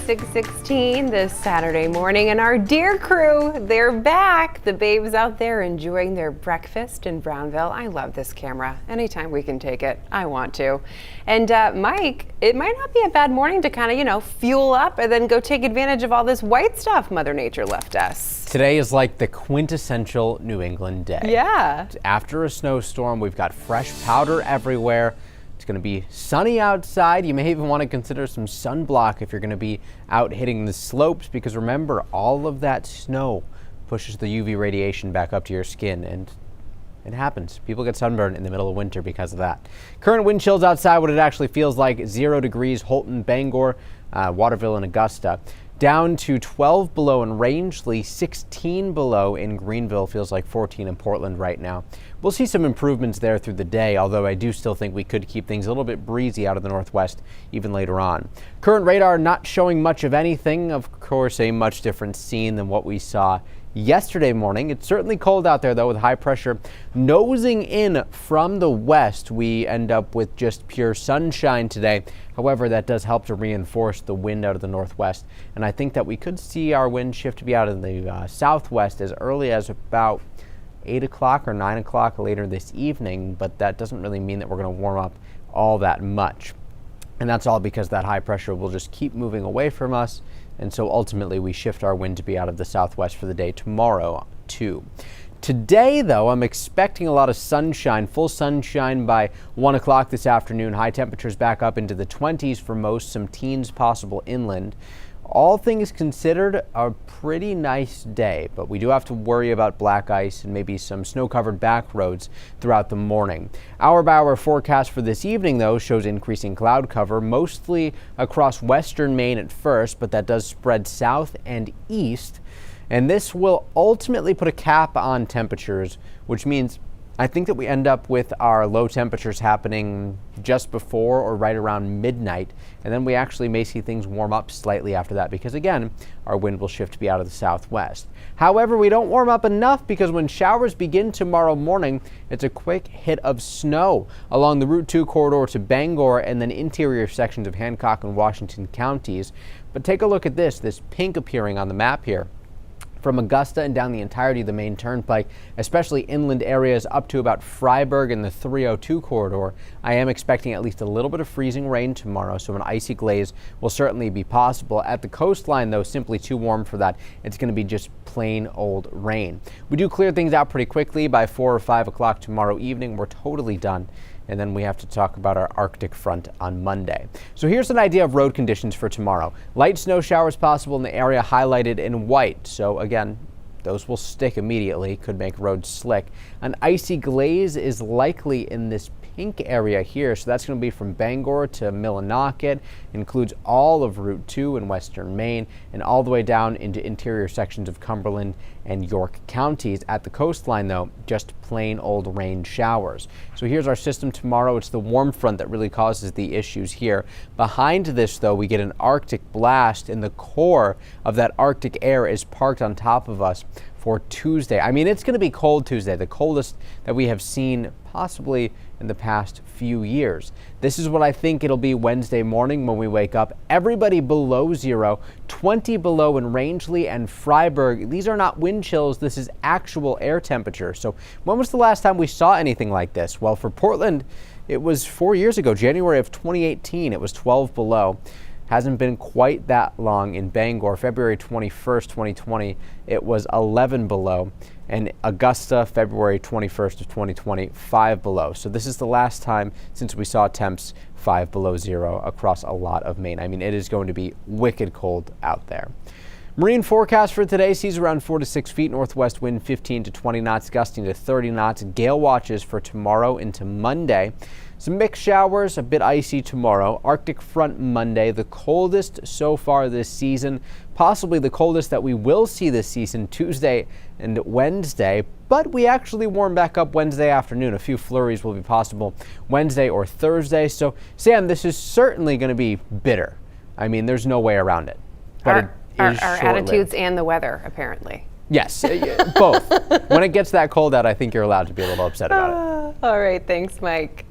6:16 this Saturday morning, and our dear crew, they're back. The babes out there enjoying their breakfast in Brownville. I love this camera. Anytime we can take it, I want to. And Mike, it might not be a bad morning to kind of, fuel up and then go take advantage of all this white stuff Mother Nature left us. Today is like the quintessential New England day. Yeah. After a snowstorm, we've got fresh powder everywhere. It's going to be sunny outside. You may even want to consider some sunblock if you're going to be out hitting the slopes, because remember, all of that snow pushes the UV radiation back up to your skin, and it happens. People get sunburned in the middle of winter because of that. Current wind chills outside, what it actually feels like: 0 degrees, Holton, Bangor, Waterville, and Augusta. Down to 12 below in Rangeley, 16 below in Greenville, feels like 14 in Portland right now. We'll see some improvements there through the day, although I do still think we could keep things a little bit breezy out of the northwest even later on. Current radar not showing much of anything. Of course, a much different scene than what we saw yesterday morning. It's certainly cold out there, though, with high pressure nosing in from the west. We end up with just pure sunshine today. However, that does help to reinforce the wind out of the northwest, and I think that we could see our wind shift to be out of the southwest as early as about 8 o'clock or 9 o'clock later this evening, but that doesn't really mean that we're going to warm up all that much. And that's all because that high pressure will just keep moving away from us, and so ultimately we shift our wind to be out of the southwest for the day tomorrow too. Today, though, I'm expecting a lot of sunshine, full sunshine by 1 o'clock this afternoon. High temperatures back up into the 20s for most, some teens possible inland. All things considered, a pretty nice day, but we do have to worry about black ice and maybe some snow-covered back roads throughout the morning. Hour-by-hour forecast for this evening, though, shows increasing cloud cover, mostly across western Maine at first, but that does spread south and east. And this will ultimately put a cap on temperatures, which means I think that we end up with our low temperatures happening just before or right around midnight, and then we actually may see things warm up slightly after that, because again, our wind will shift to be out of the southwest. However, we don't warm up enough, because when showers begin tomorrow morning, it's a quick hit of snow along the Route 2 corridor to Bangor and then interior sections of Hancock and Washington counties. But take a look at this pink appearing on the map here. From Augusta and down the entirety of the Maine Turnpike, especially inland areas up to about Fryeburg and the 302 corridor, I am expecting at least a little bit of freezing rain tomorrow, so an icy glaze will certainly be possible. At the coastline, though, simply too warm for that. It's going to be just plain old rain. We do clear things out pretty quickly. By 4 or 5 o'clock tomorrow evening, we're totally done. And then we have to talk about our Arctic front on Monday. So here's an idea of road conditions for tomorrow. Light snow showers possible in the area highlighted in white. So again, those will stick immediately, could make roads slick. An icy glaze is likely in this pink area here, so that's going to be from Bangor to Millinocket, includes all of Route 2 in western Maine, and all the way down into interior sections of Cumberland and York counties. At the coastline, though, just plain old rain showers. So here's our system tomorrow. It's the warm front that really causes the issues here. Behind this, though, we get an Arctic blast, and the core of that Arctic air is parked on top of us for Tuesday. I mean, it's going to be cold Tuesday, the coldest that we have seen possibly in the past few years. This is what I think it'll be Wednesday morning when we wake up. Everybody below 0, 20 below in Rangeley and Fryeburg. These are not wind chills, this is actual air temperature. So when was the last time we saw anything like this? Well, for Portland, it was 4 years ago, January of 2018, it was 12 below. Hasn't been quite that long in Bangor. February 21st, 2020, it was 11 below. And Augusta, February 21st of 2020, 5 below. So this is the last time since we saw temps 5 below 0 across a lot of Maine. I mean, it is going to be wicked cold out there. Marine forecast for today sees around 4 to 6 feet, northwest wind 15 to 20 knots, gusting to 30 knots. Gale watches for tomorrow into Monday. Some mixed showers, a bit icy tomorrow. Arctic front Monday, the coldest so far this season, possibly the coldest that we will see this season, Tuesday and Wednesday. But we actually warm back up Wednesday afternoon. A few flurries will be possible Wednesday or Thursday. So, Sam, this is certainly going to be bitter. I mean, there's no way around it. But our attitudes and the weather, apparently. Yes, both. When it gets that cold out, I think you're allowed to be a little upset about it. All right, thanks, Mike.